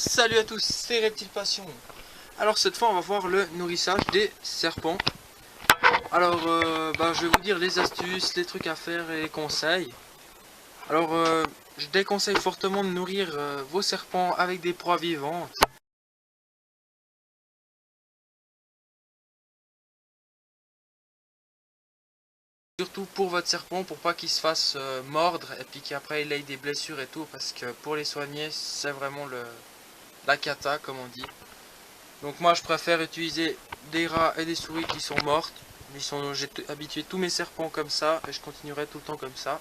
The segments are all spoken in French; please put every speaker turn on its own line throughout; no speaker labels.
Salut à tous, c'est Reptile Passion. Alors cette fois on va voir le nourrissage des serpents. Alors je vais vous dire les astuces, les trucs à faire et les conseils. Alors je déconseille fortement de nourrir vos serpents avec des proies vivantes. Surtout pour votre serpent, pour pas qu'il se fasse mordre et puis qu'après il ait des blessures et tout, parce que pour les soigner c'est vraiment la cata comme on dit. Donc moi je préfère utiliser des rats et des souris qui sont mortes. J'ai habitué tous mes serpents comme ça et je continuerai tout le temps comme ça.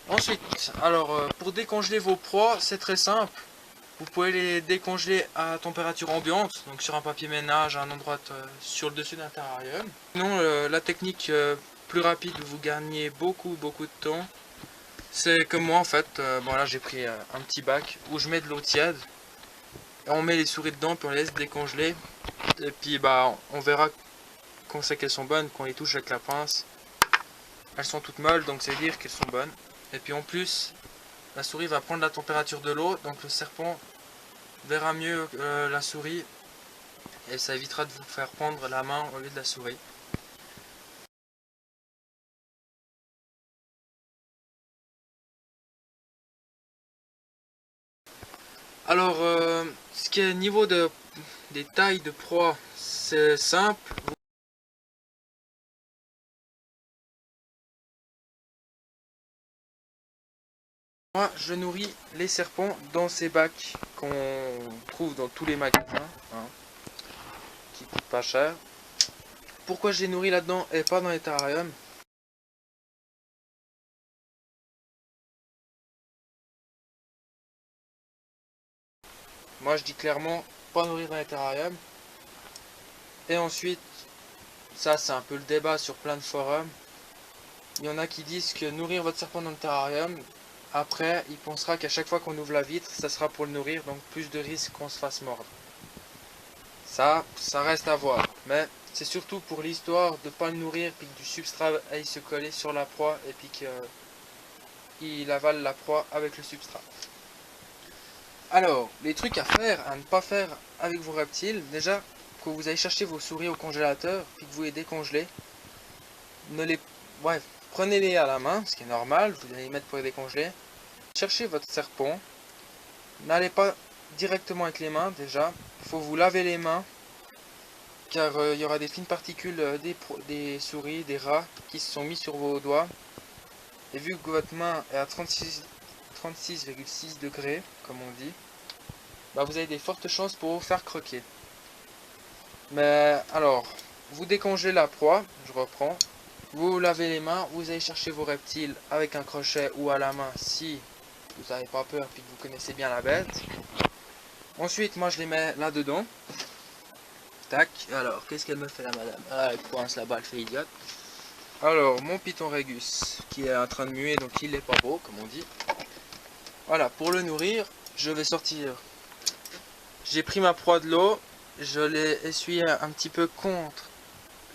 Ensuite, alors pour décongeler vos proies, c'est très simple. Vous pouvez les décongeler à température ambiante, donc sur un papier ménage, à un endroit sur le dessus d'un terrarium. Sinon, la technique plus rapide où vous gagnez beaucoup de temps, c'est comme moi en fait. Bon là j'ai pris un petit bac où je mets de l'eau tiède. Et on met les souris dedans puis on les laisse décongeler. Et puis on verra qu'on sait qu'elles sont bonnes, qu'on les touche avec la pince. Elles sont toutes molles, donc c'est dire qu'elles sont bonnes. Et puis en plus, la souris va prendre la température de l'eau, donc le serpent verra mieux la souris. Et ça évitera de vous faire prendre la main au lieu de la souris. Alors, ce qui est niveau des tailles de proie, c'est simple. Moi, je nourris les serpents dans ces bacs qu'on trouve dans tous les magasins, hein, qui coûtent pas cher. Pourquoi je les nourris là-dedans et pas dans les terrariums? Moi, je dis clairement pas nourrir dans les terrariums. Et ensuite, ça c'est un peu le débat sur plein de forums. Il y en a qui disent que nourrir votre serpent dans le terrarium, après, il pensera qu'à chaque fois qu'on ouvre la vitre, ça sera pour le nourrir, donc plus de risques qu'on se fasse mordre. Ça reste à voir. Mais c'est surtout pour l'histoire de ne pas le nourrir, puis que du substrat aille se coller sur la proie, et puis qu'il avale la proie avec le substrat. Alors, les trucs à faire, à ne pas faire avec vos reptiles, déjà, que vous allez chercher vos souris au congélateur, puis que vous les décongelez, ne les... Ouais, prenez-les à la main, ce qui est normal, vous allez les mettre pour les décongeler. Cherchez votre serpent, n'allez pas directement avec les mains déjà, il faut vous laver les mains, car il y aura des fines particules des souris, des rats, qui se sont mis sur vos doigts. Et vu que votre main est à 36,6 degrés, comme on dit, vous avez des fortes chances pour vous faire croquer. Mais alors, vous décongelez la proie, je reprends. Vous lavez les mains, vous allez chercher vos reptiles avec un crochet ou à la main si vous n'avez pas peur et que vous connaissez bien la bête. Ensuite, moi je les mets là-dedans. Tac, alors qu'est-ce qu'elle me fait la madame? Ah, elle coince là-bas, elle fait idiote. Alors, mon Python Régus qui est en train de muer, donc il est pas beau, comme on dit. Voilà, pour le nourrir, je vais sortir. J'ai pris ma proie de l'eau, je l'ai essuyé un petit peu contre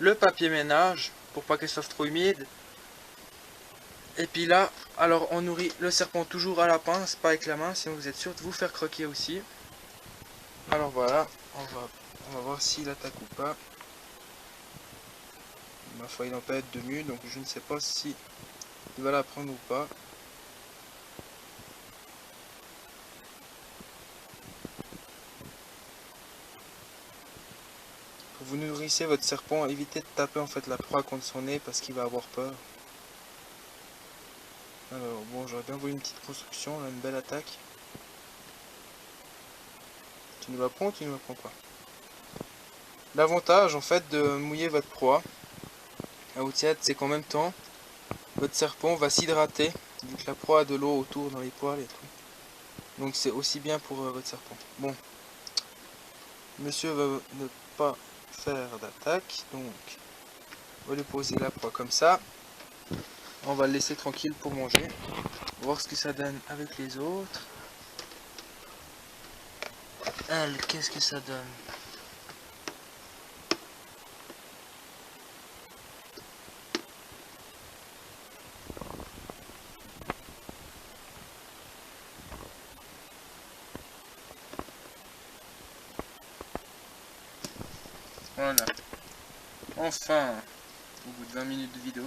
le papier ménage pour pas qu'elle soit trop humide. Et puis là, alors on nourrit le serpent toujours à la pince, pas avec la main, sinon vous êtes sûr de vous faire croquer aussi. Alors voilà, on va voir s'il attaque ou pas. Ma foi, il n'en peut être de mieux, donc je ne sais pas si il va la prendre ou pas. Quand vous nourrissez votre serpent, évitez de taper en fait la proie contre son nez parce qu'il va avoir peur. Alors bon, j'aurais bien voulu une petite construction, là, une belle attaque. Tu nous la prends ou tu nous la prends pas? L'avantage en fait de mouiller votre proie à eau tiède, c'est qu'en même temps, votre serpent va s'hydrater, vu que la proie a de l'eau autour dans les poils et tout. Donc c'est aussi bien pour votre serpent. Bon, monsieur va ne pas faire d'attaque, donc on va lui poser la proie comme ça. On va le laisser tranquille pour manger. Voir ce que ça donne avec les autres. Elle, qu'est-ce que ça donne? Voilà. Enfin, au bout de 20 minutes de vidéo.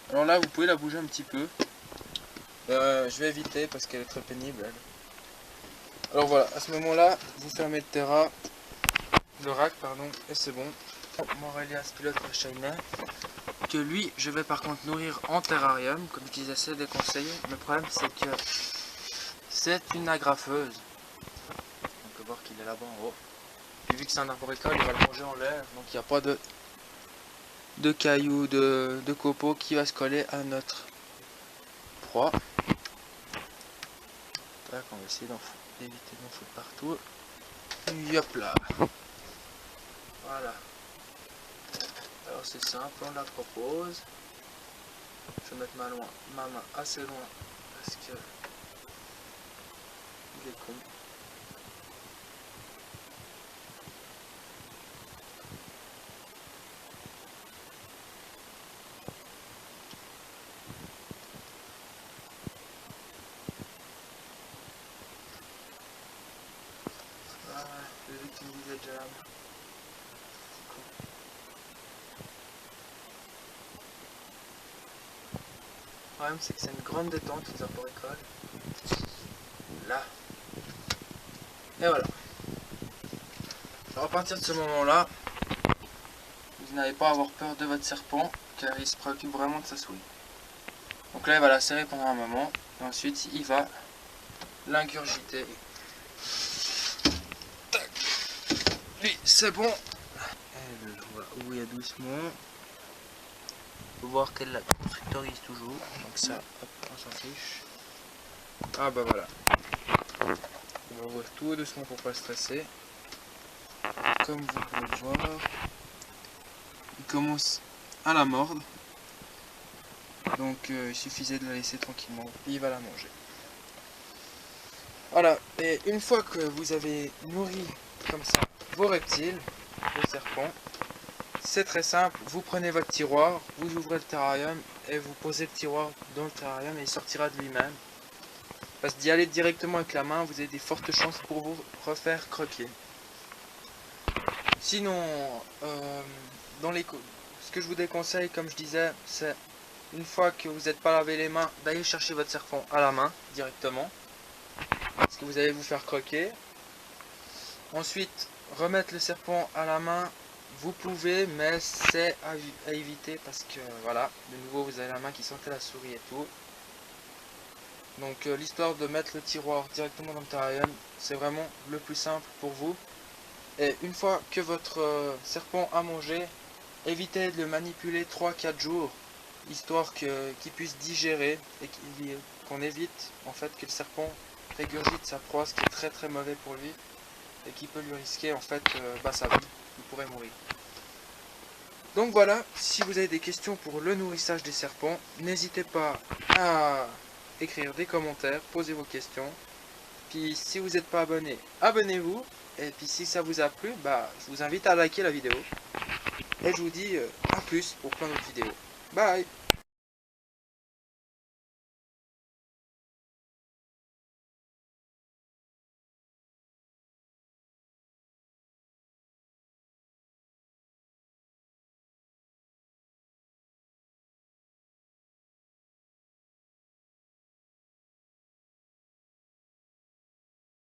Alors là, vous pouvez la bouger un petit peu. Je vais éviter parce qu'elle est très pénible. Elle. Alors voilà, à ce moment-là, vous fermez le rack, pardon, et c'est bon. Morelias pilote China. Que lui, je vais par contre nourrir en terrarium, comme je disais, c'est déconseillé. Le problème, c'est que c'est une agrafeuse. On peut voir qu'il est là-bas en haut. Et vu que c'est un arboricole, il va le manger en l'air, donc il n'y a pas de cailloux, de copeaux qui va se coller à notre proie. Tac, on va essayer d'éviter d'en foutre partout. Hop là. Voilà. Alors c'est simple, on la propose. Je vais mettre ma main assez loin parce que il est con. Voilà, j'ai vu qu'il me disait déjà. Le problème c'est que c'est une grande détente les arboricoles. Là. Et voilà. Alors à partir de ce moment-là, vous n'allez pas avoir peur de votre serpent car il se préoccupe vraiment de sa souris. Donc là il va la serrer pendant un moment et ensuite il va l'ingurgiter. Lui c'est bon. Et le voilà, ouvrir doucement. Faut voir qu'elle la constructorise toujours. Donc ça, hop, on s'en fiche. Ah bah voilà. On va ouvrir tout doucement pour pas stresser. Comme vous pouvez le voir, il commence à la mordre. Donc il suffisait de la laisser tranquillement. Et il va la manger. Voilà. Et une fois que vous avez nourri comme ça vos reptiles, vos serpents, c'est très simple. Vous prenez votre tiroir, vous ouvrez le terrarium et vous posez le tiroir dans le terrarium et il sortira de lui-même. Parce d'y aller directement avec la main, vous avez des fortes chances pour vous refaire croquer. Sinon, ce que je vous déconseille, comme je disais, c'est une fois que vous n'êtes pas lavé les mains, d'aller chercher votre serpent à la main directement. Parce que vous allez vous faire croquer. Ensuite, remettre le serpent à la main, vous pouvez, mais c'est à éviter parce que voilà, de nouveau vous avez la main qui sentait la souris et tout. Donc l'histoire de mettre le tiroir directement dans le terrarium, c'est vraiment le plus simple pour vous. Et une fois que votre serpent a mangé, évitez de le manipuler 3-4 jours, histoire qu'il puisse digérer et qu'on évite en fait que le serpent régurgite sa proie, ce qui est très très mauvais pour lui et qui peut lui risquer en fait sa vie, il pourrait mourir. Donc voilà, si vous avez des questions pour le nourrissage des serpents, n'hésitez pas à écrire des commentaires, posez vos questions. Puis si vous n'êtes pas abonné, abonnez-vous. Et puis si ça vous a plu, je vous invite à liker la vidéo. Et je vous dis à plus pour plein d'autres vidéos. Bye!